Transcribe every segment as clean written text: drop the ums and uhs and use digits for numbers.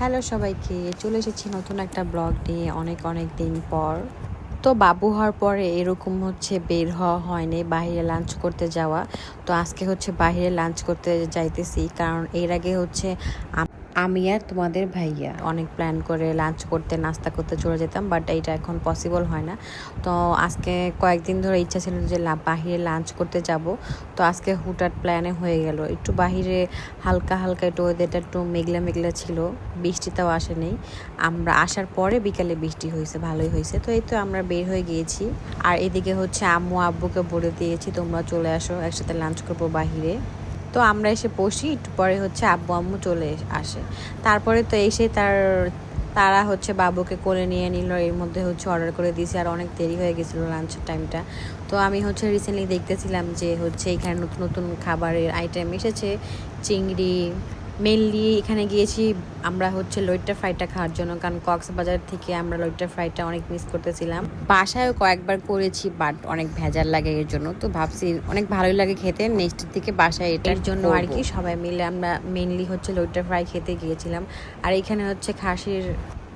Hello সবাইকে, চলে এসেছি নতুন একটা ব্লগ নিয়ে অনেক দিন পর। তো বাবু হওয়ার পরে এরকম বের হওয়া হয়নি বাইরে লাঞ্চ করতে যাওয়া। তো আজকে বাইরে লাঞ্চ করতে যাইতেছি, কারণ এর আগে আমি আর তোমাদের ভাইয়া অনেক প্ল্যান করে লাঞ্চ করতে নাস্তা করতে চলে যেতাম, বাট এইটা এখন পসিবল হয় না। তো আজকে কয়েকদিন ধরে ইচ্ছা ছিল যে বাহিরে লাঞ্চ করতে যাব। তো আজকে হুটহাট প্ল্যানে হয়ে গেল। একটু বাহিরে হালকা একটু ওয়েদারটা একটু মেঘলা মেঘলা ছিল, বৃষ্টিটাও আসেনি। আমরা আসার পরে বিকালে বৃষ্টি হয়েছে, ভালোই হয়েছে। তো এই তো আমরা বের হয়ে গিয়েছি। আর এদিকে আম্মু আব্বুকে বলে দিয়েছি তোমরা চলে আসো, একসাথে লাঞ্চ করবো বাহিরে। তো আমরা এসে বসি, একটু পরে আব্বু আম্মু চলে আসে। তারপরে তো এসে তারা বাবুকে কোলে নিয়ে নিল। এর মধ্যে অর্ডার করে দিয়েছি, আর অনেক দেরি হয়ে গেছিলো লাঞ্চের টাইমটা। তো আমি রিসেন্টলি দেখতেছিলাম যে এখানে নতুন নতুন খাবারের আইটেম এসেছে। চিংড়ি মেনলি এখানে গিয়েছি আমরা লইট্টা ফ্রাইটা খাওয়ার জন্য, কারণ কক্সবাজার থেকে আমরা লইট্টা ফ্রাইটা অনেক মিস করতেছিলাম। বাসায়ও কয়েকবার করেছি, বাট অনেক ভেজাল লাগে এর জন্য। তো ভাবছি অনেক ভালোই লাগে খেতে, নেক্সটের থেকে বাসায় এটার জন্য আর কি সবাই মিলে আমরা মেনলি লইট্টা ফ্রাই খেতে গিয়েছিলাম। আর এখানে খাসির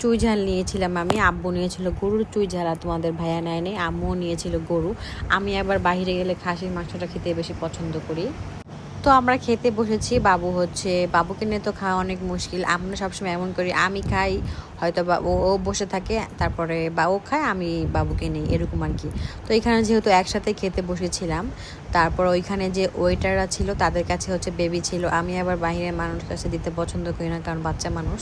চুই ঝাল নিয়েছিলাম আমি, আব্বু নিয়েছিল গরুর চুই ঝাল, আর তোমাদের ভাইয়া নেয়নি, আম্মুও নিয়েছিল গরু। আমি আবার বাইরে গেলে খাসির মাংসটা খেতে বেশি পছন্দ করি। তো আমরা খেতে বসেছি। বাবুকে নিয়ে তো খাওয়া অনেক মুশকিল। আমরা সবসময় এমন করি, আমি খাই হয়তো বা ও বসে থাকে, তারপরে বা ও খায় আমি বাবুকে নিই, এরকম আর কি। তো এখানে যেহেতু একসাথে খেতে বসেছিলাম, তারপর ওইখানে যে ওয়েটাররা ছিল তাদের কাছে বেবি ছিল। আমি আবার বাইরের মানুষের কাছে দিতে পছন্দ করি না, কারণ বাচ্চা মানুষ।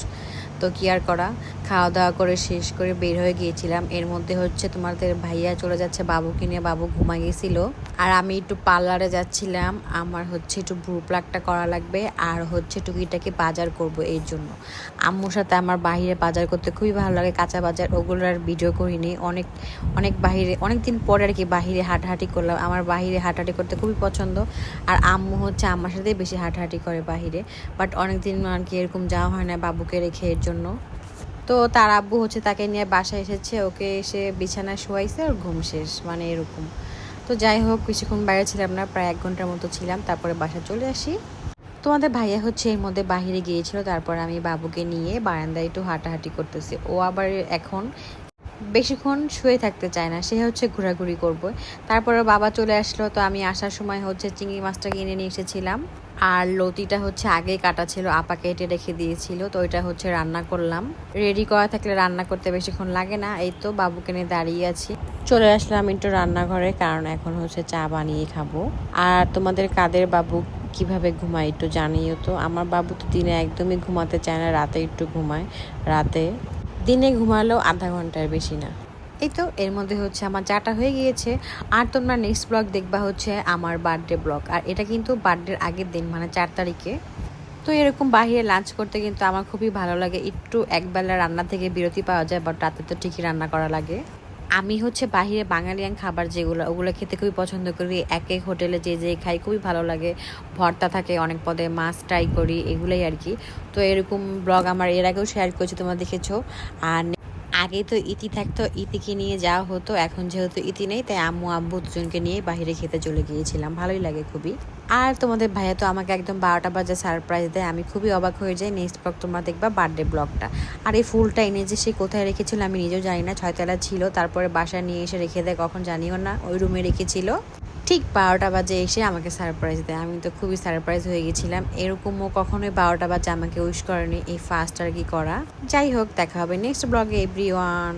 তো কি আর করা, খাওয়া দাওয়া করে শেষ করে বের হয়ে গিয়েছিলাম। এর মধ্যে তোমাদের ভাইয়া চলে যাচ্ছে বাবুকে নিয়ে, বাবু ঘুমা গেছিল। আর আমি একটু পার্লারে যাচ্ছিলাম, আমার একটু ব্রু প্লাগটা করা লাগবে, আর টুকিটাকি বাজার করব। এই জন্য আম্মুর সাথে আমার বাইরে বাজার করতে খুবই ভালো লাগে, কাঁচা বাজার। ওগুলোর আর ভিডিও করিনি, অনেক বাহিরে অনেকদিন পরে আর কি বাহিরে হাঁটাহাঁটি করলাম। আমার বাহিরে হাঁটাহাঁটি করতে খুবই পছন্দ, আর আম্মু আমার সাথেই বেশি হাঁটাহাঁটি করে বাহিরে। বাট অনেকদিন আর কি এরকম যাওয়া হয় না বাবুকে রেখে, এর জন্য। তো তার আব্বু তাকে নিয়ে বাসায় এসেছে, ওকে এসে বিছানায় শোয়াইছে, আর ঘুম শেষ, মানে এরকম। তো যাই হোক, কিছুক্ষণ বাইরে ছিলাম না, প্রায় 1 ঘন্টার মতো ছিলাম, তারপরে বাসায় চলে আসি। তোমাদের ভাইয়া এর মধ্যে বাহিরে গিয়েছিল, তারপর আমি বাবুকে নিয়ে বারান্দায় একটু হাঁটাহাঁটি করতেছি। ও আবার এখন বেশিক্ষণ শুয়ে থাকতে চায় না, সে ঘোরাঘুরি করবো। তারপরে বাবা চলে আসলো। তো আমি আসার সময় চিংড়ি মাছটা কিনে নিয়ে এসেছিলাম, আর লতিটা আগেই কাটা ছিল, আপা কেটে রেখে দিয়েছিল। তো ওইটা রান্না করলাম। রেডি করা থাকলে রান্না করতে বেশিক্ষণ লাগে না। এই তো বাবুকে নিয়ে দাঁড়িয়ে আছি, চলে আসলাম একটু রান্নাঘরে, কারণ এখন চা বানিয়ে খাবো। আর তোমাদের কাদের বাবু কিভাবে ঘুমায় একটু জানিও তো। আমার বাবু তো দিনে একদমই ঘুমাতে চায় না, রাতে একটু ঘুমায়। দিনে ঘুমালেও আধা ঘন্টার বেশি না। এই তো এর মধ্যে আমার চাটা হয়ে গিয়েছে। আর তোমরা নেক্সট ব্লগ দেখবা আমার বার্থডে ব্লগ। আর এটা কিন্তু বার্থডের আগের দিন, মানে 4 তারিখে। তো এরকম বাইরে লাঞ্চ করতে কিন্তু আমার খুবই ভালো লাগে। একটু একবেলা রান্না থেকে বিরতি পাওয়া যায়, বাট রাতে তো ঠিকই রান্না করা লাগে। আমি বাহিরে বাঙালিয়ান খাবার যেগুলো, ওগুলো খেতে খুবই পছন্দ করি। এক এক হোটেলে যে খাই খুবই ভালো লাগে। ভর্তা থাকে অনেক পদে, মাছ ট্রাই করি, এগুলোই আর কি। তো এরকম ব্লগ আমার এর আগেও শেয়ার করেছি, তোমরা দেখেছো। আর আগে তো ইতি থাকতো, ইতিকে নিয়ে যাওয়া হতো। এখন যেহেতু ইতি নেই, তাই আম্মু আব্বু দুজনকে নিয়ে বাইরে খেতে চলে গিয়েছিলাম, ভালোই লাগে খুবই। আর তোমাদের ভাইয়া তো আমাকে একদম 12টা বাজে সারপ্রাইজ দেয়, আমি খুবই অবাক হয়ে যাই। নেক্সট ব্লগ তোমরা দেখবা বার্থডে ব্লগটা। আর এই ফুলটা এনে যে সে কোথায় রেখেছিল আমি নিজেও জানি না, 6 তলা ছিল। তারপরে বাসায় নিয়ে এসে রেখে দেয়, কখন জানিও না, ওই রুমে রেখেছিল। ঠিক 12টা বাজে এসে আমাকে সারপ্রাইজ দেয়। আমি তো খুবই সারপ্রাইজ হয়ে গেছিলাম, এরকমও কখনোই 12টা বাজে আমাকে উইশ করেনি, এই ফার্স্ট আর কি করা। যাই হোক, দেখা হবে নেক্সট ব্লগে এভরিওয়ান।